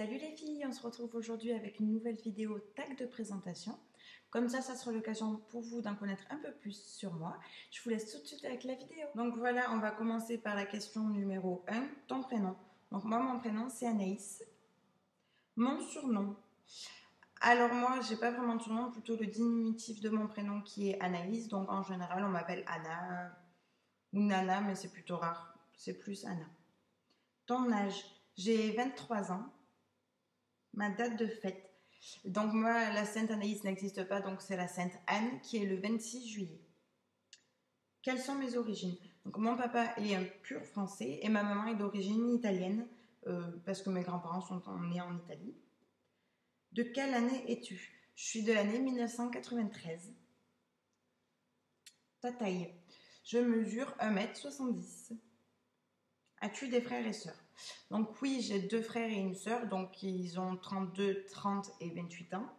Salut les filles, on se retrouve aujourd'hui avec une nouvelle vidéo tag de présentation. Comme ça sera l'occasion pour vous d'en connaître un peu plus sur moi. Je vous laisse tout de suite avec la vidéo. Donc voilà, on va commencer par la question numéro 1, ton prénom. Donc moi, mon prénom c'est Anaïs. Mon surnom. Alors moi, j'ai pas vraiment de surnom, plutôt le diminutif de mon prénom qui est Anaïs. Donc en général, on m'appelle Anna ou Nana, mais c'est plutôt rare. C'est plus Anna. Ton âge, j'ai 23 ans. Ma date de fête. Donc moi, la Sainte Anaïs n'existe pas, donc c'est la Sainte Anne qui est le 26 juillet. Quelles sont mes origines? Donc mon papa est un pur français et ma maman est d'origine italienne parce que mes grands-parents sont nés en Italie. De quelle année es-tu? Je suis de l'année 1993. Ta taille? Je mesure 1m70. As-tu des frères et sœurs? Donc oui, j'ai 2 frères et une sœur, donc ils ont 32, 30 et 28 ans.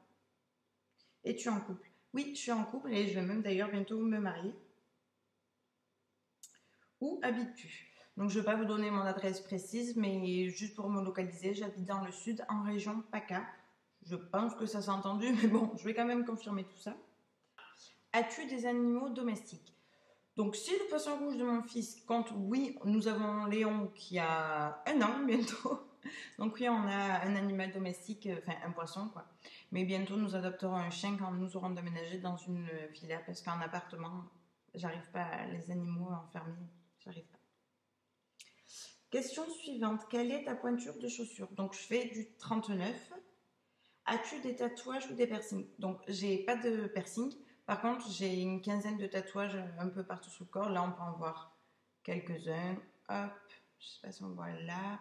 Es-tu en couple? Oui, je suis en couple et je vais même d'ailleurs bientôt me marier. Où habites-tu? Donc je ne vais pas vous donner mon adresse précise, mais juste pour me localiser, j'habite dans le sud, en région PACA. Je pense que ça s'est entendu, mais bon, je vais quand même confirmer tout ça. As-tu des animaux domestiques? Donc, si le poisson rouge de mon fils compte, oui, nous avons Léon qui a 1 an bientôt. Donc, oui, on a un animal domestique, enfin un poisson quoi. Mais bientôt, nous adopterons un chien quand nous aurons déménagé dans une villa parce qu'en appartement, j'arrive pas, les animaux enfermés, j'arrive pas. Question suivante, quelle est ta pointure de chaussure? Donc, je fais du 39. As-tu des tatouages ou des piercings? Donc, j'ai pas de piercing. Par contre, j'ai une quinzaine de tatouages un peu partout sur le corps. Là, on peut en voir quelques-uns. Hop, je sais pas si on voit là.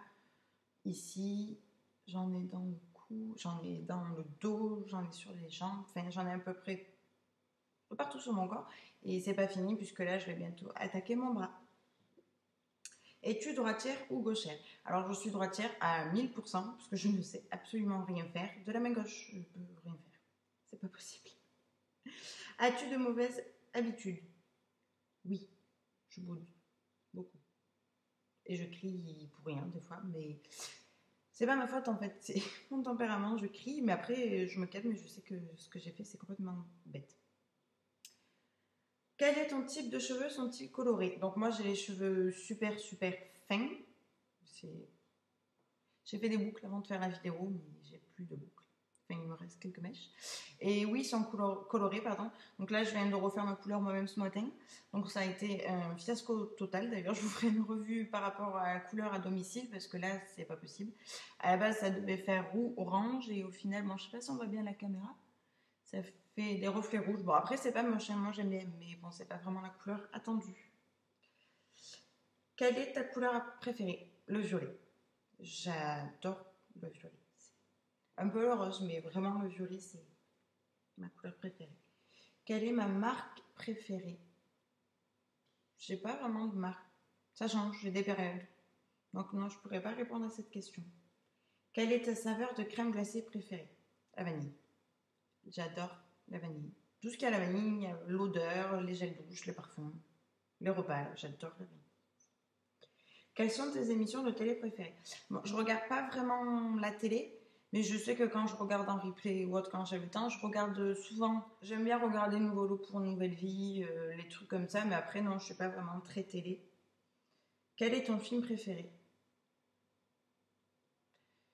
Ici, j'en ai dans le cou, j'en ai dans le dos, j'en ai sur les jambes. Enfin, j'en ai à peu près partout sur mon corps. Et c'est pas fini puisque là, je vais bientôt attaquer mon bras. Es-tu droitière ou gauchère? Alors, je suis droitière à 1000% parce que je ne sais absolument rien faire. De la main gauche, je peux rien faire. C'est pas possible. As-tu de mauvaises habitudes? Oui, je boude beaucoup. Et je crie pour rien des fois, mais c'est pas ma faute en fait. C'est mon tempérament, je crie, mais après je me calme et je sais que ce que j'ai fait c'est complètement bête. Quel est ton type de cheveux? Sont-ils colorés? Donc moi j'ai les cheveux super fins. J'ai fait des boucles avant de faire la vidéo, mais j'ai plus de boucles. Enfin, il me reste quelques mèches. Et oui, ils sont colorés, pardon. Donc là, je viens de refaire ma couleur moi-même ce matin. Donc ça a été un fiasco total. D'ailleurs, je vous ferai une revue par rapport à la couleur à domicile, parce que là, c'est pas possible. À la base, ça devait faire roux, orange, et au final, bon, je sais pas si on voit bien la caméra. Ça fait des reflets rouges. Bon, après, c'est pas moche, moi j'aime bien, mais bon, c'est pas vraiment la couleur attendue. Quelle est ta couleur préférée? Le violet. J'adore le violet. Un peu le rose, mais vraiment le violet, c'est ma couleur préférée. Quelle est ma marque préférée? J'ai pas vraiment de marque. Ça change, j'ai des périodes. Donc non, je pourrais pas répondre à cette question. Quelle est ta saveur de crème glacée préférée? La vanille. J'adore la vanille. Tout ce qui a la vanille, l'odeur, les gels douches, les parfums, les repas, j'adore la vanille. Quelles sont tes émissions de télé préférées? Bon, je regarde pas vraiment la télé, mais je sais que quand je regarde en replay ou autre, quand j'ai le temps, je regarde souvent. J'aime bien regarder Nouveau Lot pour Nouvelle Vie, les trucs comme ça, mais après, non, je suis pas vraiment très télé. Quel est ton film préféré?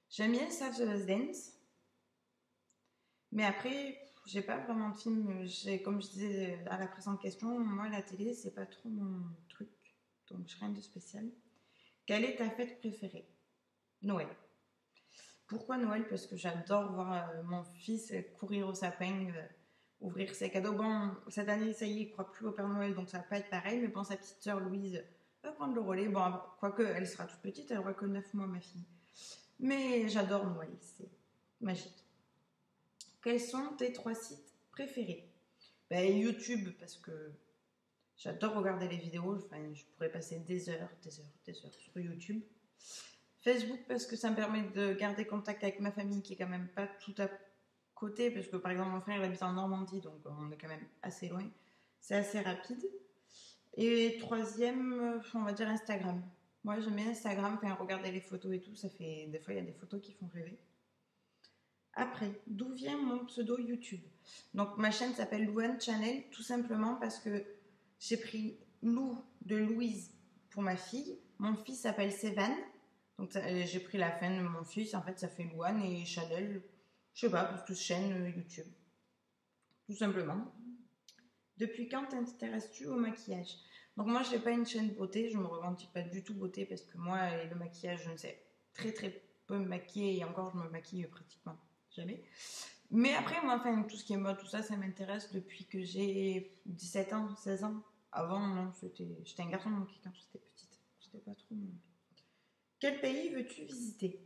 J'aime bien Save the Last Dance, mais après, j'ai pas vraiment de film. Comme je disais à la présente question, moi, la télé, c'est pas trop mon truc, donc j'ai rien de spécial. Quelle est ta fête préférée? Noël. Pourquoi Noël? Parce que j'adore voir mon fils courir au sapin, ouvrir ses cadeaux. Bon, cette année, ça y est, il ne croit plus au Père Noël, donc ça va pas être pareil, mais bon, sa petite sœur Louise va prendre le relais. Bon, quoique, elle sera toute petite, elle aura que 9 mois, ma fille. Mais j'adore Noël, c'est magique. Quels sont tes 3 sites préférés? Ben, YouTube, parce que j'adore regarder les vidéos, enfin, je pourrais passer des heures sur YouTube. Facebook parce que ça me permet de garder contact avec ma famille qui est quand même pas tout à côté, parce que par exemple mon frère il habite en Normandie, donc on est quand même assez loin. C'est assez rapide. Et troisième, on va dire Instagram. Moi j'aime bien Instagram, enfin regarder les photos et tout, ça fait des fois il y a des photos qui font rêver. Après, d'où vient mon pseudo YouTube? Donc ma chaîne s'appelle Louane Channel tout simplement parce que j'ai pris Lou de Louise pour ma fille. Mon fils s'appelle Sévan. Donc j'ai pris la fin de mon fils. En fait, ça fait Louane et Channel. Je sais pas, parce que chaîne YouTube. Tout simplement. Depuis quand t'intéresses-tu au maquillage? Donc moi, je n'ai pas une chaîne beauté. Je me revendique pas du tout beauté parce que moi, le maquillage, je ne sais très très peu me maquiller et encore, je me maquille pratiquement jamais. Mais après, moi, enfin, tout ce qui est mode, tout ça, ça m'intéresse depuis que j'ai 17 ans, 16 ans. Avant, non, j'étais un garçon manqué quand j'étais petite. J'étais pas trop. Quel pays veux-tu visiter?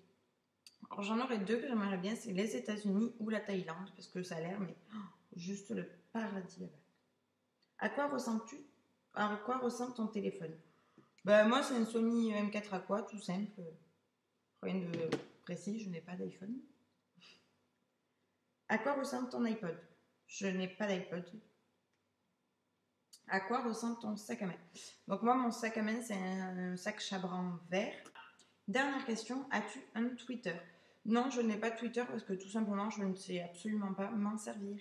Alors, j'en aurais deux que j'aimerais bien, c'est les États-Unis ou la Thaïlande, parce que ça a l'air, mais juste le paradis là-bas. À quoi ressembles-tu? À quoi ressemble ton téléphone? Bah, moi, c'est un Sony M4 Aqua, tout simple. Rien de précis, je n'ai pas d'iPhone. À quoi ressemble ton iPod? Je n'ai pas d'iPod. À quoi ressemble ton sac à main? Donc moi, mon sac à main, c'est un sac Chabran vert. Dernière question, as-tu un Twitter? Non, je n'ai pas de Twitter parce que tout simplement, je ne sais absolument pas m'en servir.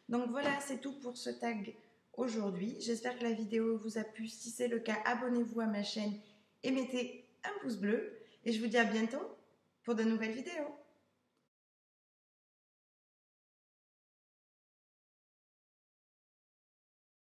Donc voilà, c'est tout pour ce tag aujourd'hui. J'espère que la vidéo vous a plu. Si c'est le cas, abonnez-vous à ma chaîne et mettez un pouce bleu. Et je vous dis à bientôt pour de nouvelles vidéos.